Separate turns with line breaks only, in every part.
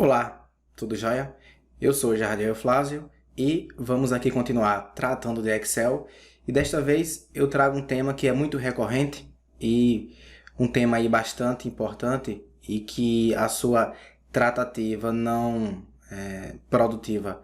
Olá, tudo jóia? Eu sou o Jardim Flávio e vamos aqui continuar tratando de Excel e desta vez eu trago um tema que é muito recorrente e um tema aí bastante importante e que a sua tratativa não produtiva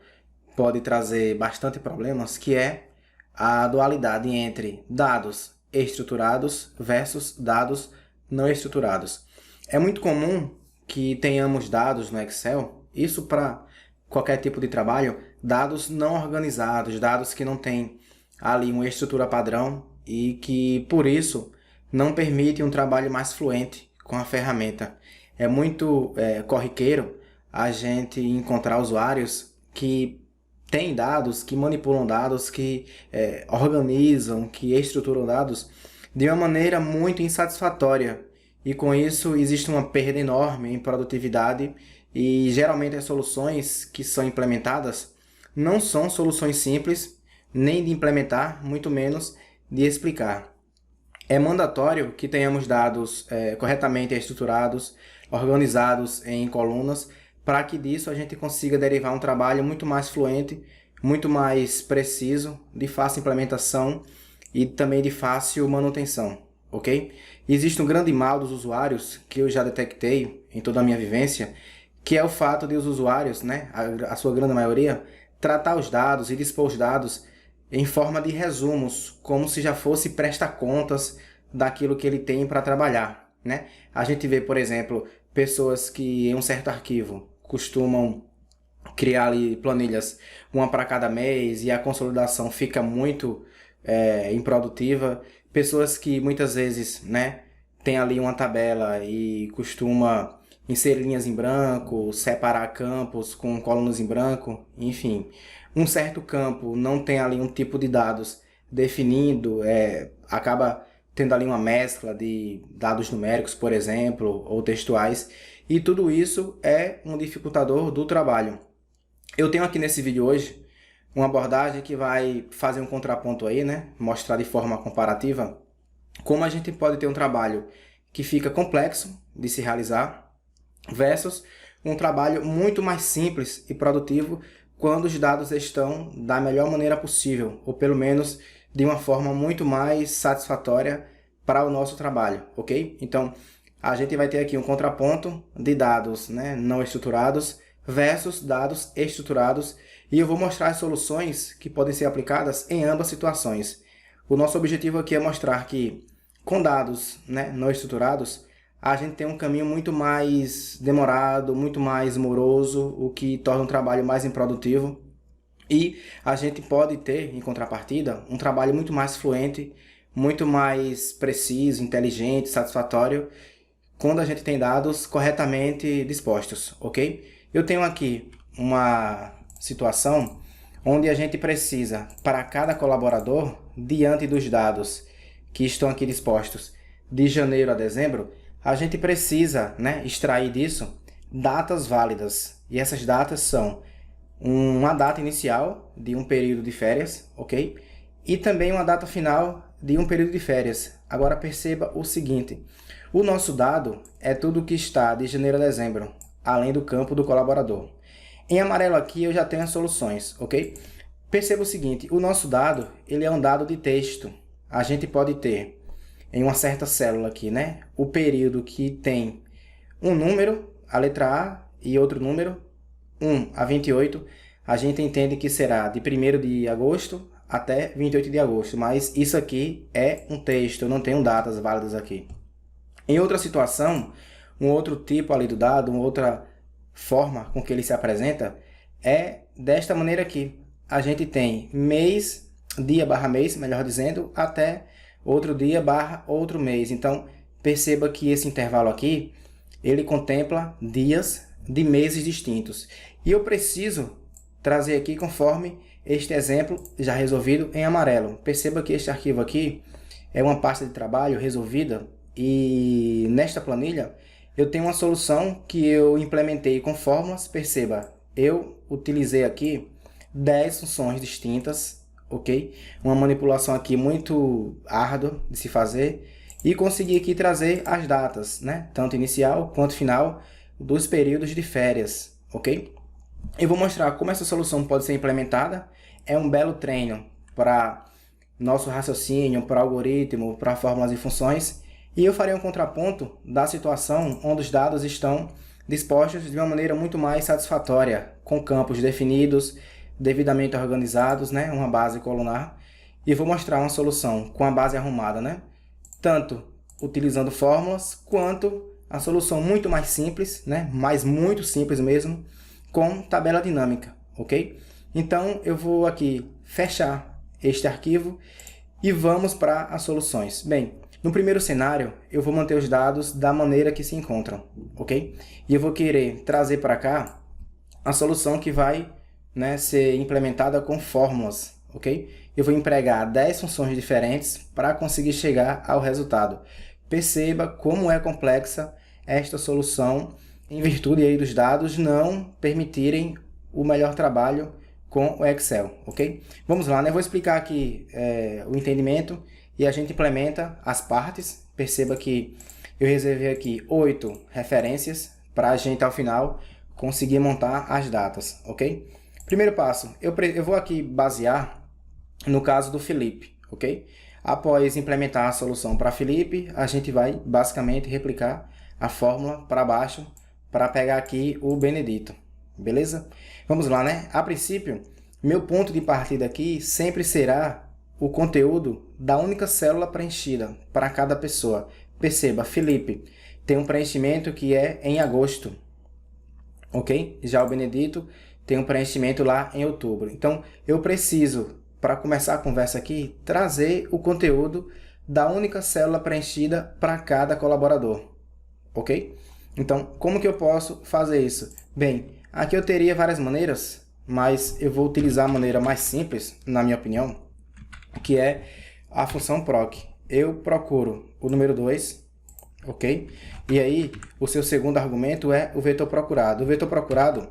pode trazer bastante problemas, que é a dualidade entre dados estruturados versus dados não estruturados. É muito comum que tenhamos dados no Excel, isso para qualquer tipo de trabalho, dados não organizados, dados que não têm ali uma estrutura padrão e que, por isso, não permitem um trabalho mais fluente com a ferramenta. É muito corriqueiro a gente encontrar usuários que têm dados, que manipulam dados, que organizam, que estruturam dados de uma maneira muito insatisfatória. E com isso existe uma perda enorme em produtividade e geralmente as soluções que são implementadas não são soluções simples nem de implementar, muito menos de explicar. É mandatório que tenhamos dados corretamente estruturados, organizados em colunas, para que disso a gente consiga derivar um trabalho muito mais fluente, muito mais preciso, de fácil implementação e também de fácil manutenção, ok? Existe um grande mal dos usuários que eu já detectei em toda a minha vivência, que é o fato de os usuários, né, a sua grande maioria, tratar os dados e dispor os dados em forma de resumos, como se já fosse prestar contas daquilo que ele tem para trabalhar, né? A gente vê, por exemplo, pessoas que em um certo arquivo costumam criar ali planilhas, uma para cada mês, e a consolidação fica muito improdutiva. Pessoas que muitas vezes, né, tem ali uma tabela e costuma inserir linhas em branco, separar campos com colunas em branco, enfim. Um certo campo não tem ali um tipo de dados definido, acaba tendo ali uma mescla de dados numéricos, por exemplo, ou textuais, e tudo isso é um dificultador do trabalho. Eu tenho aqui nesse vídeo hoje uma abordagem que vai fazer um contraponto aí, né? Mostrar de forma comparativa como a gente pode ter um trabalho que fica complexo de se realizar versus um trabalho muito mais simples e produtivo quando os dados estão da melhor maneira possível, ou pelo menos de uma forma muito mais satisfatória para o nosso trabalho, ok? Então, a gente vai ter aqui um contraponto de dados, né, não estruturados versus dados estruturados, e eu vou mostrar as soluções que podem ser aplicadas em ambas situações. O nosso objetivo aqui é mostrar que com dados, né, não estruturados, a gente tem um caminho muito mais demorado, muito mais moroso, o que torna o trabalho mais improdutivo. E a gente pode ter, em contrapartida, um trabalho muito mais fluente, muito mais preciso, inteligente, satisfatório, quando a gente tem dados corretamente dispostos, ok? Eu tenho aqui uma situação onde a gente precisa, para cada colaborador, diante dos dados que estão aqui dispostos de janeiro a dezembro, a gente precisa, né, extrair disso datas válidas. E essas datas são uma data inicial de um período de férias, ok? E também uma data final de um período de férias. Agora perceba o seguinte, o nosso dado é tudo que está de janeiro a dezembro, além do campo do colaborador. Em amarelo aqui eu já tenho as soluções, ok? Perceba o seguinte, o nosso dado ele é um dado de texto. A gente pode ter em uma certa célula aqui, né, o período que tem um número, a letra A, e outro número, 1 a 28, a gente entende que será de 1º de agosto até 28 de agosto, mas isso aqui é um texto, eu não tenho datas válidas aqui. Em outra situação, um outro tipo ali do dado, uma outra forma com que ele se apresenta, é desta maneira aqui. A gente tem mês, dia barra mês, melhor dizendo, até outro dia barra outro mês. Então, perceba que esse intervalo aqui, ele contempla dias de meses distintos. E eu preciso trazer aqui conforme este exemplo já resolvido em amarelo. Perceba que este arquivo aqui é uma pasta de trabalho resolvida e nesta planilha eu tenho uma solução que eu implementei com fórmulas. Perceba, eu utilizei aqui 10 funções distintas, ok? Uma manipulação aqui muito árdua de se fazer e consegui aqui trazer as datas, né? Tanto inicial quanto final dos períodos de férias, ok? Eu vou mostrar como essa solução pode ser implementada. É um belo treino para nosso raciocínio, para algoritmo, para fórmulas e funções. E eu farei um contraponto da situação onde os dados estão dispostos de uma maneira muito mais satisfatória, com campos definidos, devidamente organizados, né? Uma base colunar. E vou mostrar uma solução com a base arrumada, né? Tanto utilizando fórmulas, quanto a solução muito mais simples, né? Mas muito simples mesmo, com tabela dinâmica, ok? Então, eu vou aqui fechar este arquivo e vamos para as soluções. Bem, no primeiro cenário, eu vou manter os dados da maneira que se encontram, ok? E eu vou querer trazer para cá a solução que vai, né, ser implementada com fórmulas, ok? Eu vou empregar 10 funções diferentes para conseguir chegar ao resultado. Perceba como é complexa esta solução em virtude aí dos dados não permitirem o melhor trabalho com o Excel, ok? Vamos lá, né? Eu vou explicar aqui o entendimento e a gente implementa as partes. Perceba que eu reservei aqui 8 referências para a gente, ao final, conseguir montar as datas, ok? Primeiro passo, eu vou aqui basear no caso do Felipe, ok? Após implementar a solução para Felipe, a gente vai basicamente replicar a fórmula para baixo para pegar aqui o Benedito, beleza? Vamos lá, né? A princípio, meu ponto de partida aqui sempre será o conteúdo da única célula preenchida para cada pessoa. Perceba, Felipe tem um preenchimento que é em agosto, ok? Já o Benedito tem um preenchimento lá em outubro. Então, eu preciso, para começar a conversa aqui, trazer o conteúdo da única célula preenchida para cada colaborador, ok? Então, como que eu posso fazer isso? Bem, aqui eu teria várias maneiras, mas eu vou utilizar a maneira mais simples, na minha opinião, que é a função proc. Eu procuro o número 2, ok? E aí, o seu segundo argumento é o vetor procurado. O vetor procurado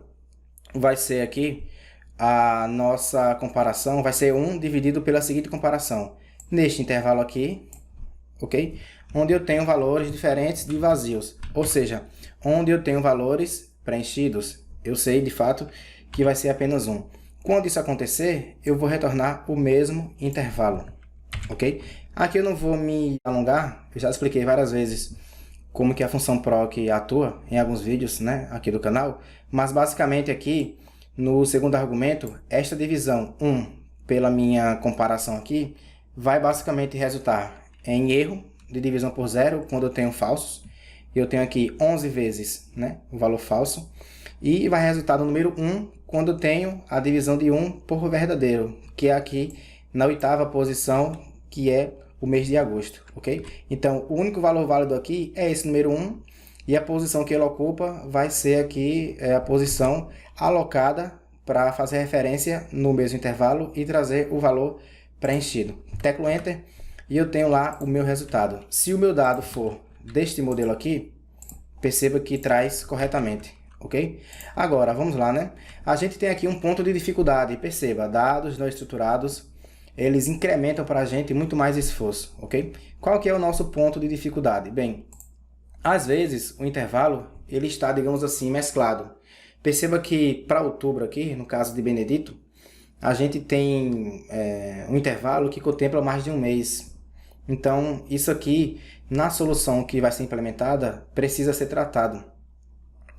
vai ser aqui a nossa comparação, vai ser 1 dividido pela seguinte comparação. Neste intervalo aqui, ok? Onde eu tenho valores diferentes de vazios, ou seja, onde eu tenho valores preenchidos, eu sei de fato que vai ser apenas 1. Quando isso acontecer, eu vou retornar o mesmo intervalo, ok? Aqui eu não vou me alongar, eu já expliquei várias vezes como que a função proc atua em alguns vídeos, né, aqui do canal, mas basicamente aqui, no segundo argumento, esta divisão 1 pela minha comparação aqui, vai basicamente resultar em erro de divisão por zero quando eu tenho falsos. Eu tenho aqui 11 vezes, né, o valor falso. E vai resultar no número 1 quando eu tenho a divisão de 1 por verdadeiro, que é aqui na 8ª posição, que é o mês de agosto, ok? Então, o único valor válido aqui é esse número 1, e a posição que ele ocupa vai ser aqui a posição alocada para fazer referência no mesmo intervalo e trazer o valor preenchido. Teclo Enter e eu tenho lá o meu resultado. Se o meu dado for deste modelo aqui, perceba que traz corretamente, ok? Agora, vamos lá, né? A gente tem aqui um ponto de dificuldade. Perceba, dados não estruturados, eles incrementam para a gente muito mais esforço, ok? Qual que é o nosso ponto de dificuldade? Bem, às vezes o intervalo ele está, digamos assim, mesclado. Perceba que para outubro aqui, no caso de Benedito, a gente tem um intervalo que contempla mais de um mês. Então, isso aqui, na solução que vai ser implementada, precisa ser tratado,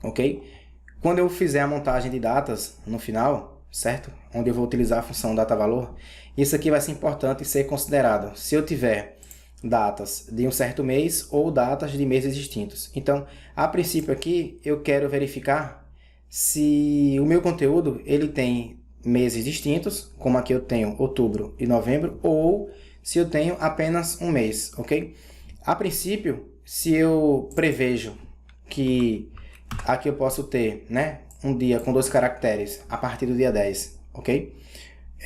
ok? Quando eu fizer a montagem de datas no final, certo? Onde eu vou utilizar a função data-valor, isso aqui vai ser importante ser considerado. Se eu tiver datas de um certo mês ou datas de meses distintos. Então, a princípio aqui, eu quero verificar se o meu conteúdo ele tem meses distintos, como aqui eu tenho outubro e novembro, ou se eu tenho apenas um mês, ok? A princípio, se eu prevejo que aqui eu posso ter, né, um dia com 2 caracteres a partir do dia 10, ok?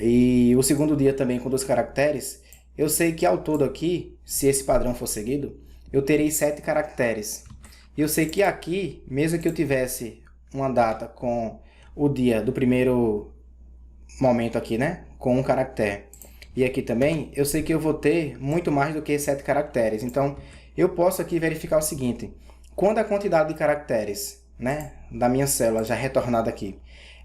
E o segundo dia também com 2 caracteres, eu sei que ao todo aqui, se esse padrão for seguido, eu terei 7 caracteres. E eu sei que aqui, mesmo que eu tivesse uma data com o dia do primeiro momento aqui, né, com 1 caractere, e aqui também, eu sei que eu vou ter muito mais do que 7 caracteres. Então, eu posso aqui verificar o seguinte: quando a quantidade de caracteres, né, da minha célula já retornada aqui,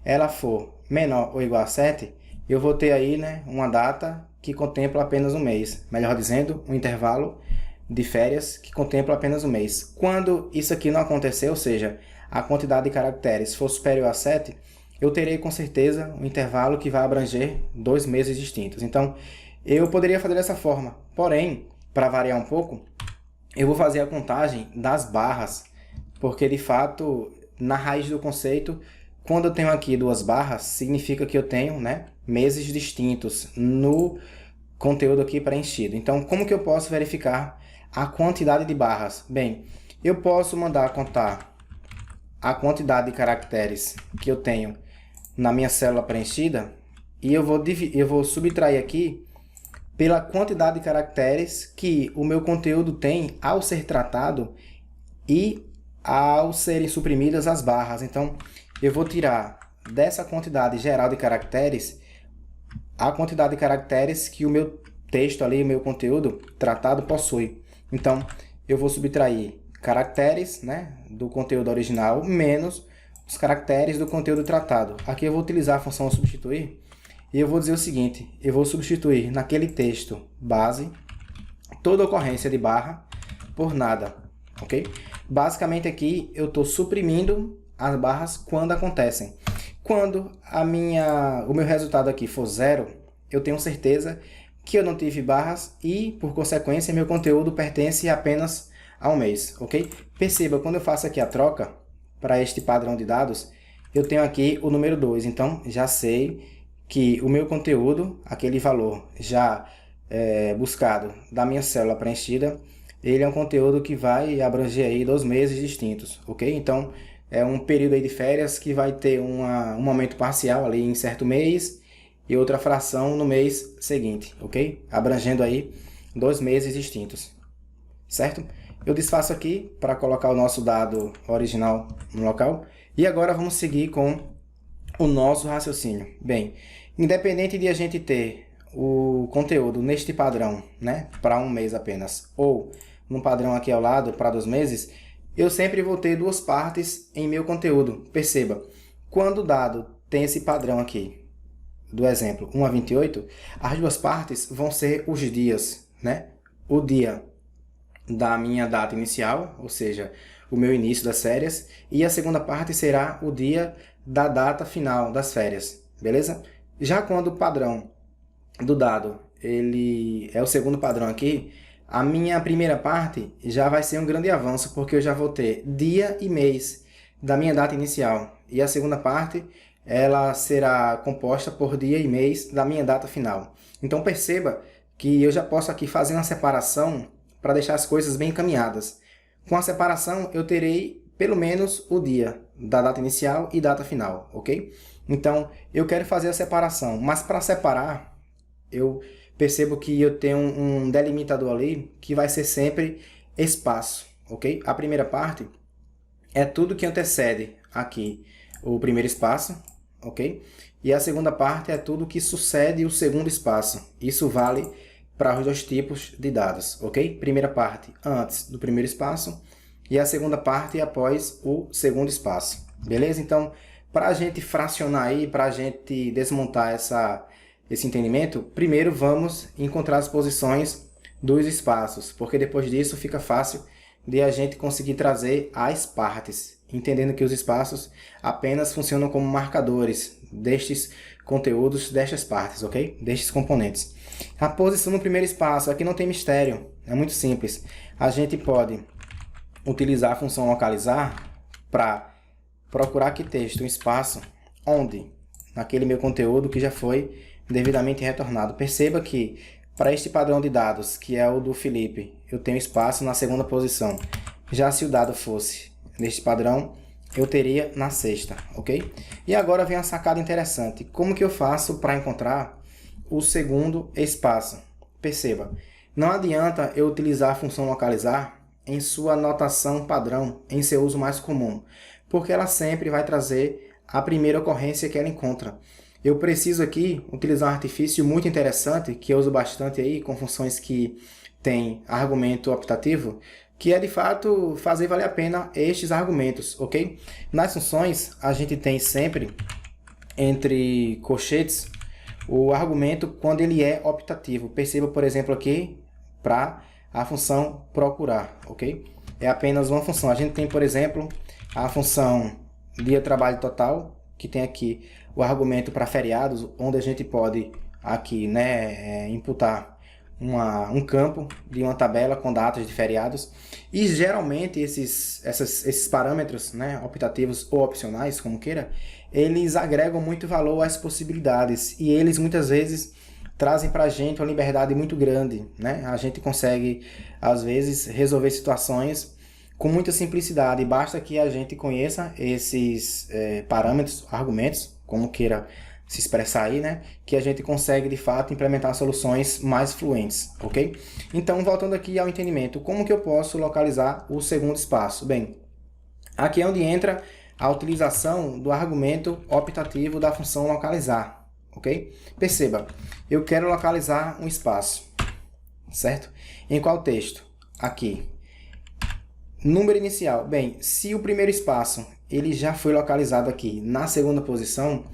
ela for menor ou igual a 7, eu vou ter aí, né, uma data que contempla apenas um mês. Melhor dizendo, um intervalo de férias que contempla apenas um mês. Quando isso aqui não acontecer, ou seja, a quantidade de caracteres for superior a 7, eu terei com certeza um intervalo que vai abranger 2 meses distintos. Então, eu poderia fazer dessa forma. Porém, para variar um pouco, eu vou fazer a contagem das barras, porque de fato, na raiz do conceito, quando eu tenho aqui 2 barras, significa que eu tenho, né, meses distintos no conteúdo aqui preenchido. Então, como que eu posso verificar a quantidade de barras? Bem, eu posso mandar contar a quantidade de caracteres que eu tenho na minha célula preenchida e eu vou subtrair aqui pela quantidade de caracteres que o meu conteúdo tem ao ser tratado e ao serem suprimidas as barras. Então, eu vou tirar dessa quantidade geral de caracteres a quantidade de caracteres que o meu texto ali, o meu conteúdo tratado possui. Então, eu vou subtrair caracteres, né, do conteúdo original menos os caracteres do conteúdo tratado. Aqui eu vou utilizar a função substituir e eu vou dizer o seguinte: eu vou substituir naquele texto base toda ocorrência de barra por nada, ok? Basicamente aqui eu estou suprimindo as barras quando acontecem. Quando o meu resultado aqui for 0, eu tenho certeza que eu não tive barras e, por consequência, meu conteúdo pertence apenas a um mês, ok? Perceba, quando eu faço aqui a troca para este padrão de dados, eu tenho aqui o número 2, então já sei que o meu conteúdo, aquele valor já buscado da minha célula preenchida, ele é um conteúdo que vai abranger aí 2 meses distintos, ok? Então, é um período aí de férias que vai ter um momento parcial ali em certo mês e outra fração no mês seguinte, ok? Abrangendo aí 2 meses distintos, certo? Eu desfaço aqui para colocar o nosso dado original no local. E agora vamos seguir com o nosso raciocínio. Bem, independente de a gente ter o conteúdo neste padrão, né, para um mês apenas, ou no padrão aqui ao lado para 2 meses, eu sempre vou ter 2 partes em meu conteúdo. Perceba, quando o dado tem esse padrão aqui, do exemplo 1 a 28, as 2 partes vão ser os dias, né? O dia da minha data inicial, ou seja, o meu início das férias, e a segunda parte será o dia da data final das férias, beleza? Já quando o padrão do dado, ele é o segundo padrão aqui, a minha primeira parte já vai ser um grande avanço, porque eu já vou ter dia e mês da minha data inicial. E a segunda parte, ela será composta por dia e mês da minha data final. Então perceba que eu já posso aqui fazer uma separação para deixar as coisas bem encaminhadas. Com a separação, eu terei pelo menos o dia da data inicial e data final, ok? Então, eu quero fazer a separação, mas para separar, eu percebo que eu tenho um delimitador ali que vai ser sempre espaço, ok? A primeira parte é tudo que antecede aqui o primeiro espaço, ok? E a segunda parte é tudo que sucede o segundo espaço. Isso vale para os 2 tipos de dados, ok? Primeira parte antes do primeiro espaço e a segunda parte após o segundo espaço, beleza? Então, para a gente fracionar aí, para a gente desmontar esse entendimento, primeiro vamos encontrar as posições dos espaços, porque depois disso fica fácil de a gente conseguir trazer as partes, entendendo que os espaços apenas funcionam como marcadores destes conteúdos, destas partes, ok? Destes componentes. A posição no primeiro espaço, aqui não tem mistério, é muito simples. A gente pode utilizar a função localizar para procurar aqui texto, um espaço, onde? Naquele meu conteúdo que já foi devidamente retornado. Perceba que para este padrão de dados, que é o do Felipe, eu tenho espaço na segunda posição. Já se o dado fosse neste padrão, eu teria na sexta, ok? E agora vem a sacada interessante. Como que eu faço para encontrar o segundo espaço? Perceba, não adianta eu utilizar a função localizar em sua notação padrão, em seu uso mais comum, porque ela sempre vai trazer a primeira ocorrência que ela encontra. Eu preciso aqui utilizar um artifício muito interessante, que eu uso bastante aí, com funções que têm argumento optativo, que é de fato fazer valer a pena estes argumentos, ok? Nas funções, a gente tem sempre entre colchetes o argumento quando ele é optativo. Perceba, por exemplo, aqui para a função procurar, ok? É apenas uma função. A gente tem, por exemplo, a função dia-trabalho total, que tem aqui o argumento para feriados, onde a gente pode aqui, né, imputar um campo de uma tabela com datas de feriados. E geralmente esses parâmetros, né, optativos ou opcionais, como queira, eles agregam muito valor às possibilidades e eles muitas vezes trazem para a gente uma liberdade muito grande, né? A gente consegue, às vezes, resolver situações com muita simplicidade. Basta que a gente conheça esses parâmetros, argumentos, como queira se expressar aí, né? Que a gente consegue, de fato, implementar soluções mais fluentes, ok? Então, voltando aqui ao entendimento, como que eu posso localizar o segundo espaço? Bem, aqui é onde entra a utilização do argumento optativo da função localizar, ok? Perceba, eu quero localizar um espaço, certo? Em qual texto? Aqui. Número inicial. Bem, se o primeiro espaço ele já foi localizado aqui na segunda posição,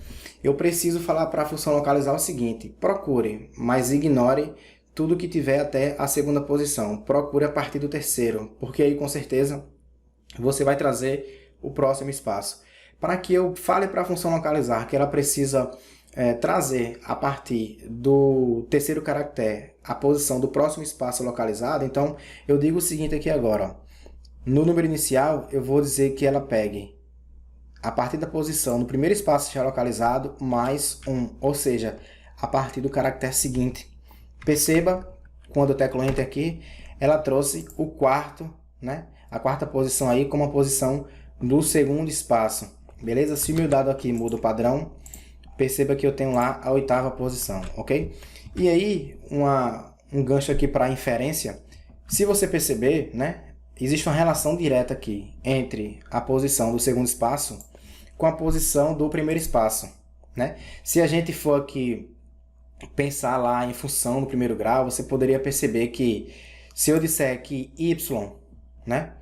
eu preciso falar para a função localizar o seguinte: procure, mas ignore tudo que tiver até a segunda posição. Procure a partir do terceiro, porque aí com certeza você vai trazer o próximo espaço. Para que eu fale para a função localizar que ela precisa trazer a partir do terceiro caractere a posição do próximo espaço localizado, então eu digo o seguinte aqui agora. Ó. No número inicial, eu vou dizer que ela pegue a partir da posição do primeiro espaço já localizado, mais 1, ou seja, a partir do caractere seguinte. Perceba, quando eu teclo Enter aqui, ela trouxe o quarto, né? A quarta posição aí como a posição do segundo espaço. Beleza? Se o meu dado aqui muda o padrão, perceba que eu tenho lá a oitava posição, ok? E aí, um gancho aqui para inferência. Se você perceber, né? Existe uma relação direta aqui entre a posição do segundo espaço com a posição do primeiro espaço, né? Se a gente for aqui pensar lá em função do primeiro grau, você poderia perceber que se eu disser que y, né,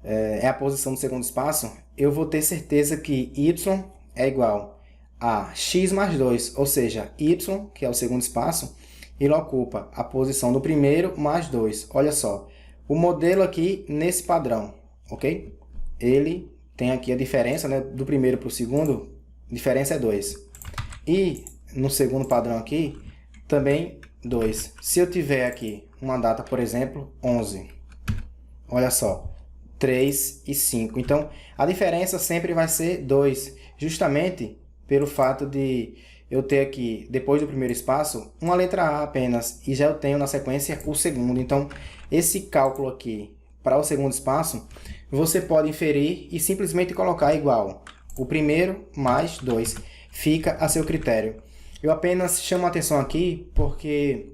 é a posição do segundo espaço, eu vou ter certeza que y é igual a x mais 2, ou seja, y, que é o segundo espaço, ele ocupa a posição do primeiro mais 2. Olha só. O modelo aqui nesse padrão, ok? Ele tem aqui a diferença, né, do primeiro para o segundo, diferença é 2. E no segundo padrão aqui, também 2. Se eu tiver aqui uma data, por exemplo, 11, olha só, 3 e 5. Então, a diferença sempre vai ser 2, justamente pelo fato de eu ter aqui, depois do primeiro espaço, uma letra A apenas, e já eu tenho na sequência o segundo. Então, esse cálculo aqui para o segundo espaço, você pode inferir e simplesmente colocar igual o primeiro mais 2. Fica a seu critério. Eu apenas chamo a atenção aqui porque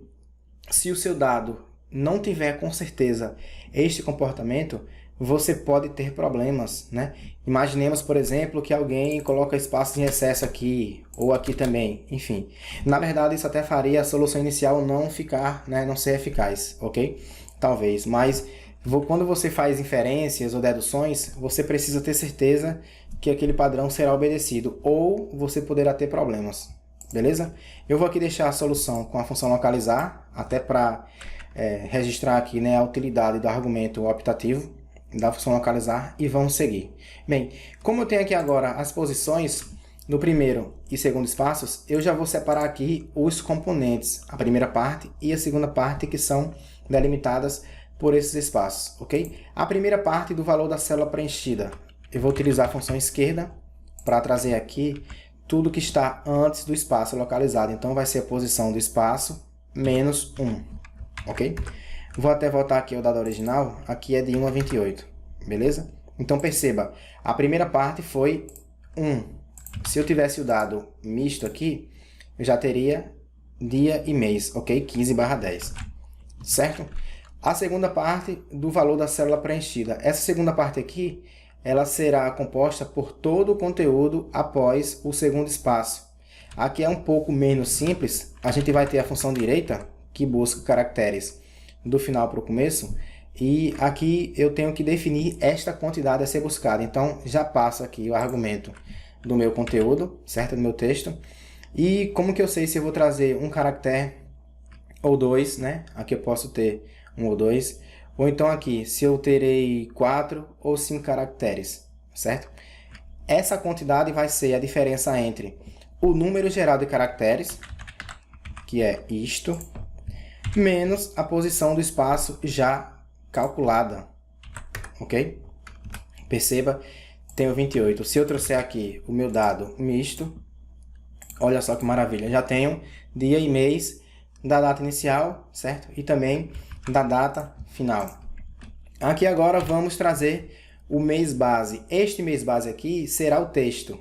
se o seu dado não tiver com certeza este comportamento, você pode ter problemas, né? Imaginemos, por exemplo, que alguém coloca espaços em excesso aqui, ou aqui também, enfim. Na verdade, isso até faria a solução inicial não ficar, né, não ser eficaz, ok? Talvez, mas quando você faz inferências ou deduções, você precisa ter certeza que aquele padrão será obedecido, ou você poderá ter problemas, beleza? Eu vou aqui deixar a solução com a função localizar, até para registrar aqui, né, a utilidade do argumento optativo, da função localizar, e vamos seguir. Bem, como eu tenho aqui agora as posições no primeiro e segundo espaços, eu já vou separar aqui os componentes, a primeira parte e a segunda parte, que são delimitadas por esses espaços, ok? A primeira parte do valor da célula preenchida, eu vou utilizar a função esquerda para trazer aqui tudo que está antes do espaço localizado. Então, vai ser a posição do espaço menos 1, ok? Vou até voltar aqui ao dado original, aqui é de 1 a 28, beleza? Então perceba, a primeira parte foi 1. Se eu tivesse o dado misto aqui, eu já teria dia e mês, ok? 15/10, certo? A segunda parte do valor da célula preenchida. Essa segunda parte aqui, ela será composta por todo o conteúdo após o segundo espaço. Aqui é um pouco menos simples, a gente vai ter a função direita, que busca caracteres do final para o começo, E aqui eu tenho que definir esta quantidade a ser buscada. Então, já passo aqui o argumento do meu conteúdo, certo? Do meu texto. E como que eu sei se eu vou trazer um caractere ou dois, né? Aqui eu posso ter um ou dois. Ou então aqui, se eu terei 4 ou 5 caracteres, certo? Essa quantidade vai ser a diferença entre o número geral de caracteres, que é isto, menos a posição do espaço já calculada, ok? Perceba, tenho 28. Se eu trouxer aqui o meu dado misto, olha só que maravilha, já tenho dia e mês da data inicial, certo? E também da data final. Aqui agora vamos trazer o mês base. Este mês base aqui será o texto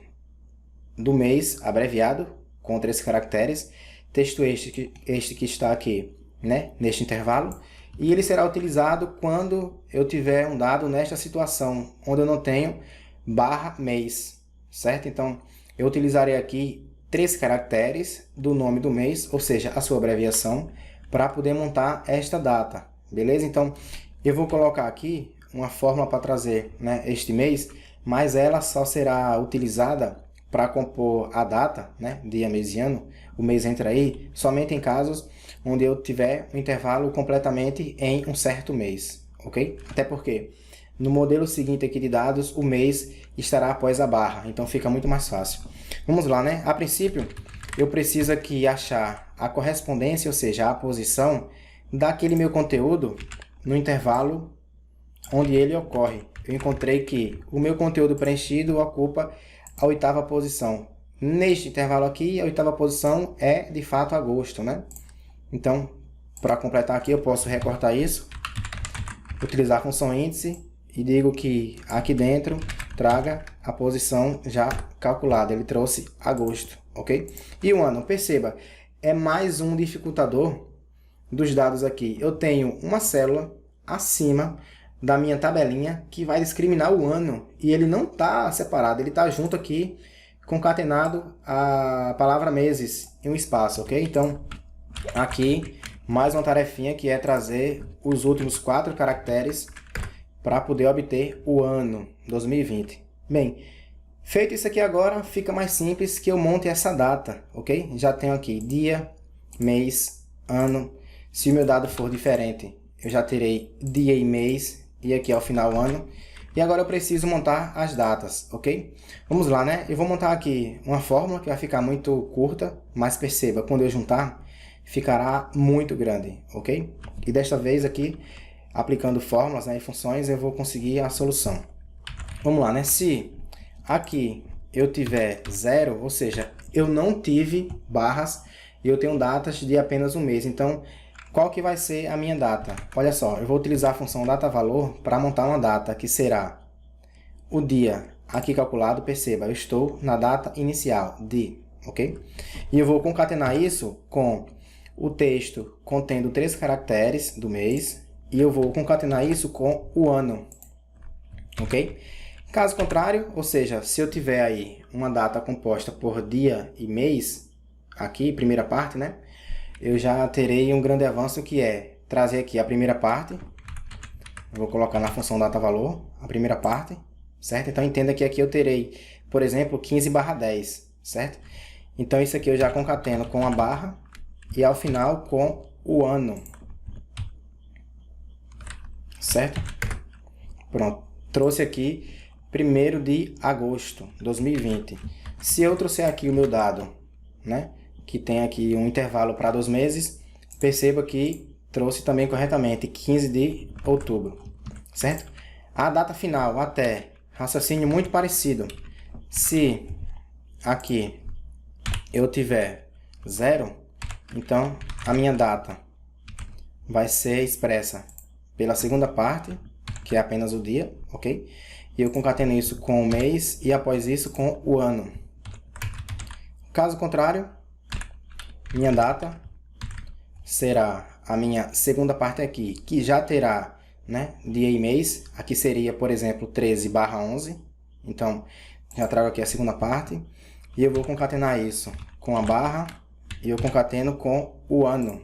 do mês abreviado, com 3 caracteres. Texto este que está aqui, né, neste intervalo. E ele será utilizado quando eu tiver um dado nesta situação, onde eu não tenho barra mês, certo? Então, eu utilizarei aqui 3 caracteres do nome do mês, ou seja, a sua abreviação, para poder montar esta data, beleza? Então, eu vou colocar aqui uma fórmula para trazer, né, este mês, mas ela só será utilizada para compor a data, né, dia, mês e ano. O mês entra aí somente em casos onde eu tiver um intervalo completamente em um certo mês, ok? Até porque no modelo seguinte aqui de dados, o mês estará após a barra, então fica muito mais fácil. Vamos lá, né? A princípio, eu preciso aqui achar a correspondência, ou seja, a posição daquele meu conteúdo no intervalo onde ele ocorre. Eu encontrei que o meu conteúdo preenchido ocupa a 8ª posição. Neste intervalo aqui, a 8ª posição é, de fato, agosto, né? Então, para completar aqui, eu posso recortar isso, utilizar a função índice e digo que aqui dentro traga a posição já calculada. Ele trouxe agosto, ok? E o ano, perceba, é mais um dificultador dos dados aqui. Eu tenho uma célula acima da minha tabelinha que vai discriminar o ano e ele não está separado, ele está junto aqui, concatenado a palavra meses em um espaço, ok? Então, aqui, mais uma tarefinha que é trazer os últimos 4 caracteres para poder obter o ano 2020. Bem, feito isso aqui agora, fica mais simples que eu monte essa data, ok? Já tenho aqui dia, mês, ano. Se o meu dado for diferente, eu já terei dia e mês, e aqui ao final ano. E agora eu preciso montar as datas, ok? Vamos lá, né? Eu vou montar aqui uma fórmula que vai ficar muito curta, mas perceba, quando eu juntar, ficará muito grande, ok? E desta vez aqui, aplicando fórmulas, né, e funções, eu vou conseguir a solução. Vamos lá, né? Se aqui eu tiver 0, ou seja, eu não tive barras e eu tenho datas de apenas um mês. Então, qual que vai ser a minha data? Olha só, eu vou utilizar a função data-valor para montar uma data que será o dia aqui calculado. Perceba, eu estou na data inicial de, ok? E eu vou concatenar isso com o texto contendo 3 caracteres do mês e eu vou concatenar isso com o ano, ok? Caso contrário, ou seja, se eu tiver aí uma data composta por dia e mês, aqui, primeira parte, né? Eu já terei um grande avanço que é trazer aqui a primeira parte. Eu vou colocar na função data-valor a primeira parte, certo? Então entenda que aqui eu terei, por exemplo, 15/10, certo? Então isso aqui eu já concateno com a barra e ao final com o ano, certo? Pronto, trouxe aqui 1º de agosto de 2020. Se eu trouxer aqui o meu dado, né, que tem aqui um intervalo para 2 meses, perceba que trouxe também corretamente 15 de outubro, certo? A data final até, raciocínio muito parecido. Se aqui eu tiver 0, então a minha data vai ser expressa pela segunda parte, que é apenas o dia, ok? E eu concateno isso com o mês e após isso com o ano. Caso contrário, minha data será a minha segunda parte aqui, que já terá, né, dia e mês. Aqui seria, por exemplo, 13/11. Então, já trago aqui a segunda parte. E eu vou concatenar isso com a barra e eu concateno com o ano.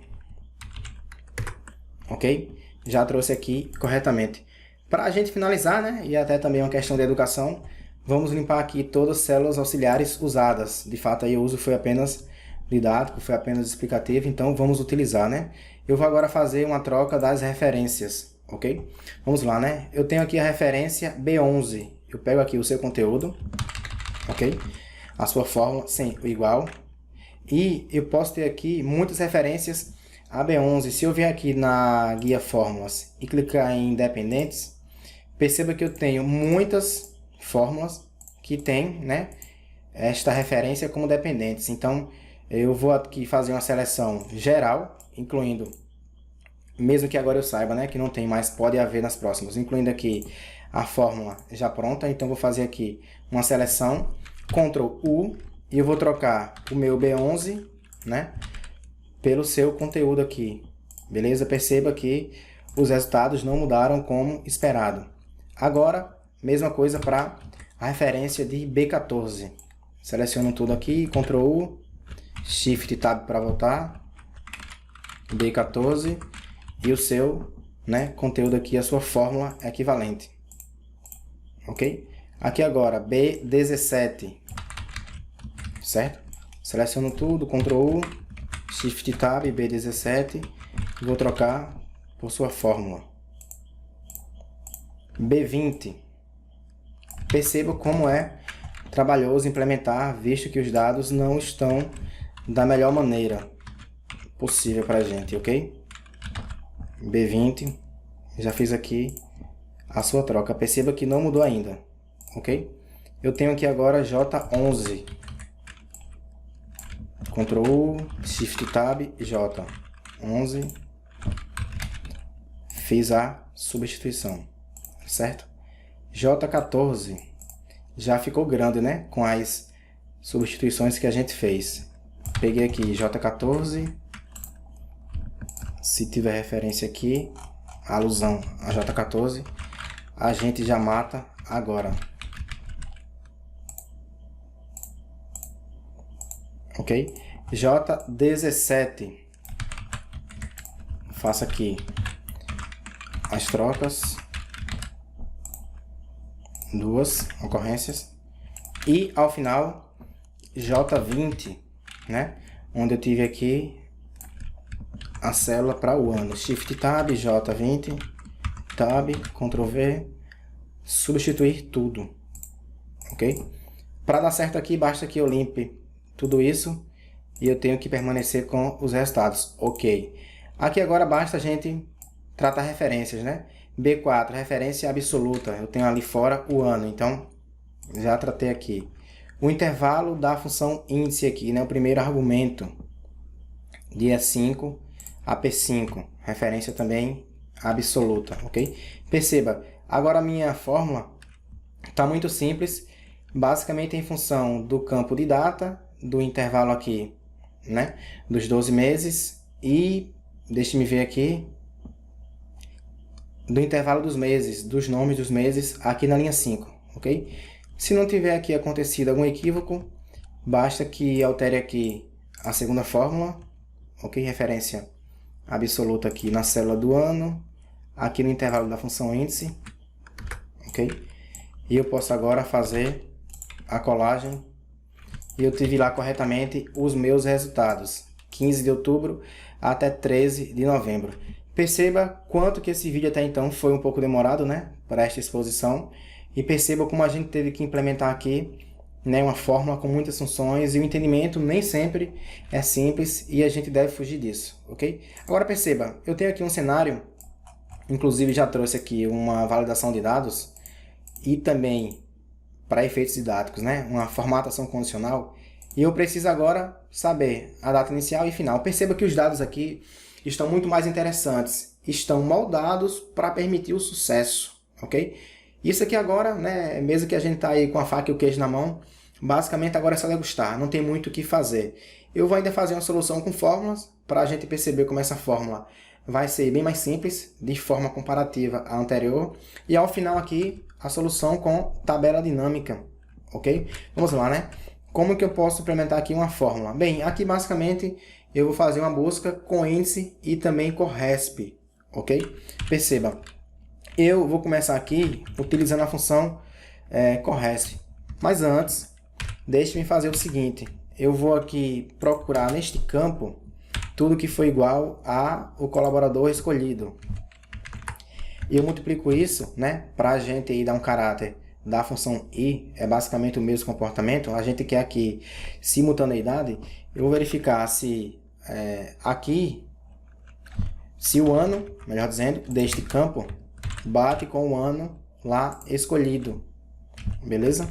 Ok? já trouxe aqui corretamente. Para a gente finalizar, né, e até também uma questão de educação, vamos limpar aqui todas as células auxiliares usadas. De fato, aí o uso foi apenas didático, foi apenas explicativo, então vamos utilizar, né? Eu vou agora fazer uma troca das referências, ok? Vamos lá, né? Eu tenho aqui a referência B11. Eu pego aqui o seu conteúdo, ok? A sua fórmula, sim, igual. E eu posso ter aqui muitas referências a B11. Se eu vier aqui na guia fórmulas e clicar em dependentes, perceba que eu tenho muitas fórmulas que tem, né, esta referência como dependentes. Então, eu vou aqui fazer uma seleção geral, incluindo, mesmo que agora eu saiba, né, que não tem mais, pode haver nas próximas, incluindo aqui a fórmula já pronta. Então, vou fazer aqui uma seleção, Ctrl U, e eu vou trocar o meu B11, né, pelo seu conteúdo aqui. Beleza? Perceba que os resultados não mudaram como esperado. Agora, mesma coisa para a referência de B14. Seleciono tudo aqui, Ctrl U, Shift Tab para voltar, B14 e o seu, né, conteúdo aqui, a sua fórmula equivalente. Ok? Aqui agora, B17, certo? Seleciono tudo, Ctrl U, Shift Tab, B17, e vou trocar por sua fórmula. B20. Perceba como é trabalhoso implementar, visto que os dados não estão da melhor maneira possível para a gente, ok? B20, já fiz aqui a sua troca. Perceba que não mudou ainda, ok? Eu tenho aqui agora J11. Ctrl U, Shift Tab, J11. Fiz a substituição, certo? J14 já ficou grande, né? Com as substituições que a gente fez. Peguei aqui J14. Se tiver referência aqui, alusão a J14, a gente já mata agora. Ok? J17. Faço aqui as trocas. Duas ocorrências. E ao final, J20, né? Onde eu tive aqui a célula para o ano. Shift Tab, J20, Tab, Ctrl V, substituir tudo. Ok? Para dar certo aqui, basta que eu limpe tudo isso e eu tenho que permanecer com os resultados. Ok. Aqui agora basta a gente tratar referências, né? B4, referência absoluta. Eu tenho ali fora o ano, então já tratei aqui. O intervalo da função índice aqui, né? O primeiro argumento, dia 5 a P5, referência também absoluta, ok? Perceba, agora a minha fórmula está muito simples, basicamente em função do campo de data, do intervalo aqui, né? Dos 12 meses e, deixe-me ver aqui, do intervalo dos meses, dos nomes dos meses aqui na linha 5, ok? Se não tiver aqui acontecido algum equívoco, basta que altere aqui a segunda fórmula, ok? Referência absoluta aqui na célula do ano, aqui no intervalo da função índice, ok? E eu posso agora fazer a colagem e eu tive lá corretamente os meus resultados, 15 de outubro até 13 de novembro. Perceba quanto que esse vídeo até então foi um pouco demorado, né, para esta exposição. E perceba como a gente teve que implementar aqui, né, uma fórmula com muitas funções e o entendimento nem sempre é simples e a gente deve fugir disso, ok? Agora perceba, eu tenho aqui um cenário, inclusive já trouxe aqui uma validação de dados e também para efeitos didáticos, né, uma formatação condicional. E eu preciso agora saber a data inicial e final. Perceba que os dados aqui estão muito mais interessantes, estão moldados para permitir o sucesso, ok? Isso aqui agora, né, mesmo que a gente tá aí com a faca e o queijo na mão, basicamente agora é só degustar, não tem muito o que fazer. Eu vou ainda fazer uma solução com fórmulas, para a gente perceber como essa fórmula vai ser bem mais simples, de forma comparativa à anterior, e ao final aqui, a solução com tabela dinâmica, ok? Vamos lá, né? Como que eu posso implementar aqui uma fórmula? Bem, aqui basicamente eu vou fazer uma busca com índice e também com RESP, ok? Perceba, eu vou começar aqui utilizando a função corresc. Mas antes, deixe-me fazer o seguinte. Eu vou aqui procurar neste campo tudo que foi igual ao colaborador escolhido. E eu multiplico isso, né, para a gente aí dar um caráter da função i, é basicamente o mesmo comportamento. A gente quer aqui simultaneidade. Eu vou verificar se aqui, se o ano, melhor dizendo, deste campo bate com o ano lá escolhido, beleza?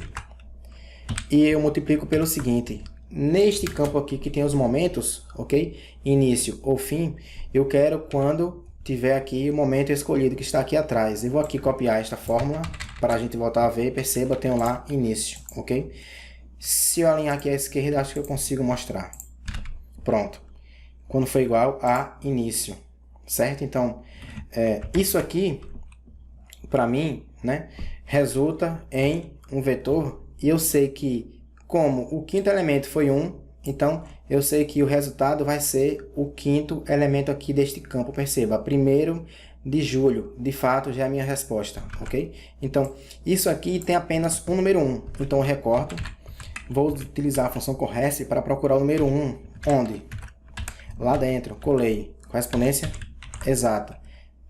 E eu multiplico pelo seguinte, neste campo aqui que tem os momentos, ok? Início ou fim, eu quero quando tiver aqui o momento escolhido que está aqui atrás. Eu vou aqui copiar esta fórmula para a gente voltar a ver. Perceba, tenho lá início, ok? Se eu alinhar aqui à esquerda, acho que eu consigo mostrar. Pronto. Quando for igual a início, certo? Então, isso aqui, para mim, né, resulta em um vetor. E eu sei que, como o quinto elemento foi 1, então eu sei que o resultado vai ser o quinto elemento aqui deste campo. Perceba, 1º de julho, de fato, já é a minha resposta, ok? Então, isso aqui tem apenas um número 1. Então, eu recorto, vou utilizar a função corresc para procurar o número 1. Onde? Lá dentro, colei, correspondência exata.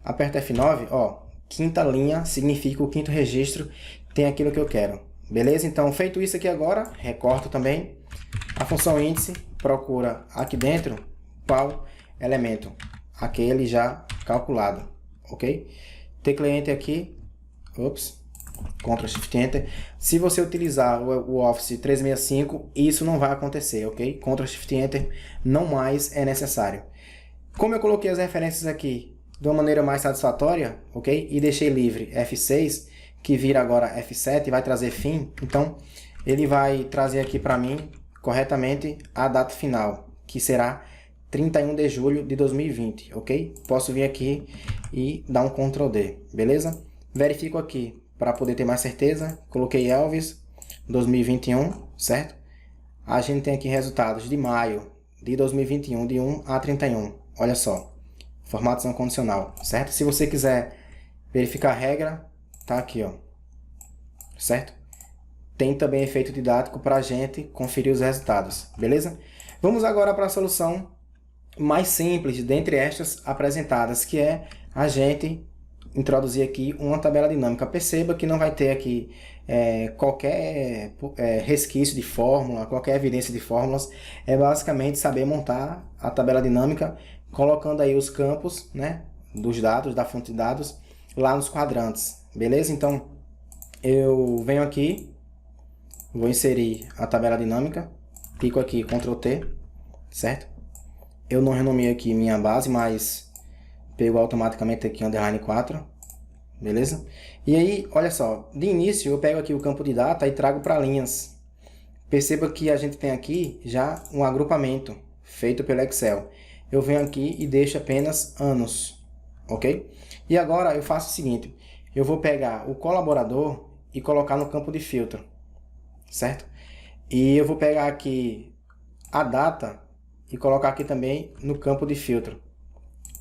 Aperto F9, ó, quinta linha significa o quinto registro, tem aquilo que eu quero. Beleza? Então, feito isso aqui agora, recorto também. A função índice procura aqui dentro qual elemento? Aquele já calculado, ok? Tecla Enter aqui, Ctrl Shift Enter. Se você utilizar o Office 365, isso não vai acontecer, ok? Ctrl Shift Enter não mais é necessário. Como eu coloquei as referências aqui de uma maneira mais satisfatória, ok? E deixei livre F6, que vira agora F7 e vai trazer fim, então ele vai trazer aqui para mim corretamente a data final, que será 31 de julho de 2020, ok? Posso vir aqui e dar um Ctrl D, beleza? Verifico aqui para poder ter mais certeza, coloquei Elvis 2021, certo? A gente tem aqui resultados de maio de 2021, de 1 a 31, olha só, formatação condicional, certo? Se você quiser verificar a regra, tá aqui, ó, certo? Tem também efeito didático para a gente conferir os resultados, beleza? Vamos agora para a solução mais simples dentre estas apresentadas, que é a gente introduzir aqui uma tabela dinâmica. Perceba que não vai ter aqui qualquer resquício de fórmula, qualquer evidência de fórmulas. É basicamente saber montar a tabela dinâmica, colocando aí os campos, né, dos dados, da fonte de dados, lá nos quadrantes, beleza? Então, eu venho aqui, vou inserir a tabela dinâmica, clico aqui, Ctrl T, certo? Eu não renomeei aqui minha base, mas pego automaticamente aqui underline 4, beleza? E aí, olha só, de início eu pego aqui o campo de data e trago para linhas. Perceba que a gente tem aqui já um agrupamento feito pelo Excel. Eu venho aqui e deixo apenas anos, ok? E agora eu faço o seguinte, eu vou pegar o colaborador e colocar no campo de filtro, certo? E eu vou pegar aqui a data e colocar aqui também no campo de filtro.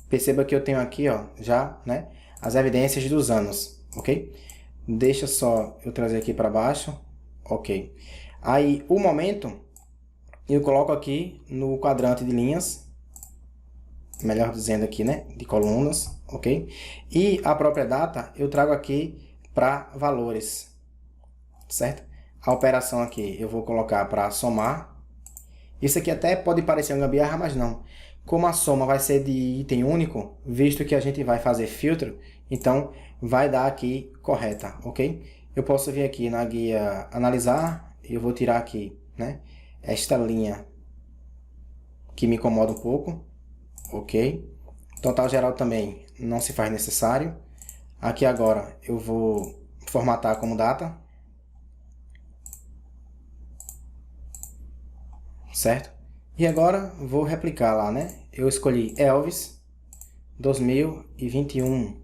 Perceba que eu tenho aqui, ó, já, né, as evidências dos anos, ok? Deixa só eu trazer aqui para baixo, ok. Aí o momento eu coloco aqui no quadrante de linhas, melhor dizendo aqui, né, de colunas, ok? E a própria data eu trago aqui para valores, certo? A operação aqui eu vou colocar para somar. Isso aqui até pode parecer uma gambiarra, mas não. Como a soma vai ser de item único, visto que a gente vai fazer filtro, então vai dar aqui correta, ok? Eu posso vir aqui na guia analisar, e eu vou tirar aqui, né, esta linha que me incomoda um pouco, ok? Total geral também não se faz necessário. Aqui agora eu vou formatar como data, certo? E agora vou replicar lá, né? Eu escolhi Elvis 2021.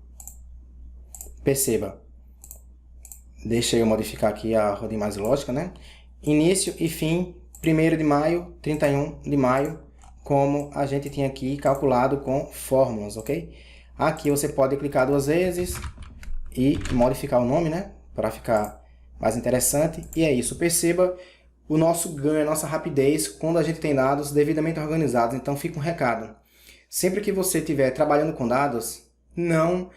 Perceba. Deixa eu modificar aqui a ordem mais lógica, né? Início e fim, 1º de maio, 31 de maio, como a gente tinha aqui calculado com fórmulas, ok? Aqui você pode clicar 2 vezes e modificar o nome, né? Para ficar mais interessante. E é isso. Perceba o nosso ganho, a nossa rapidez quando a gente tem dados devidamente organizados. Então fica um recado. Sempre que você estiver trabalhando com dados, não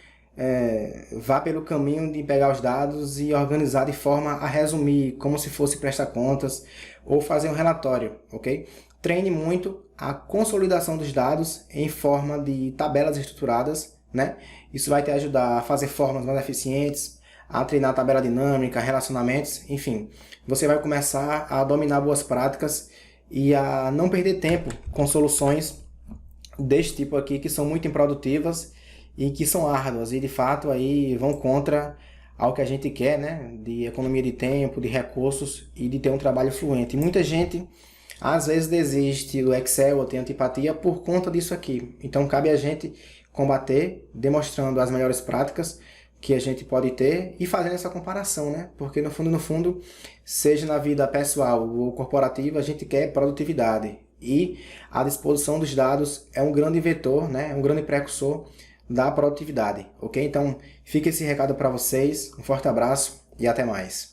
vá pelo caminho de pegar os dados e organizar de forma a resumir, como se fosse prestar contas ou fazer um relatório, ok? Treine muito a consolidação dos dados em forma de tabelas estruturadas, né? Isso vai te ajudar a fazer formas mais eficientes, a treinar tabela dinâmica, relacionamentos, enfim. Você vai começar a dominar boas práticas e a não perder tempo com soluções deste tipo aqui que são muito improdutivas e que são árduas e de fato aí vão contra ao que a gente quer, né? De economia de tempo, de recursos e de ter um trabalho fluente. E muita gente às vezes desiste do Excel ou tem antipatia por conta disso aqui. Então cabe a gente combater, demonstrando as melhores práticas que a gente pode ter e fazendo essa comparação, né? Porque no fundo, seja na vida pessoal ou corporativa, a gente quer produtividade. E a disposição dos dados é um grande vetor, né? É um grande precursor da produtividade, ok? Então, fica esse recado para vocês, um forte abraço e até mais.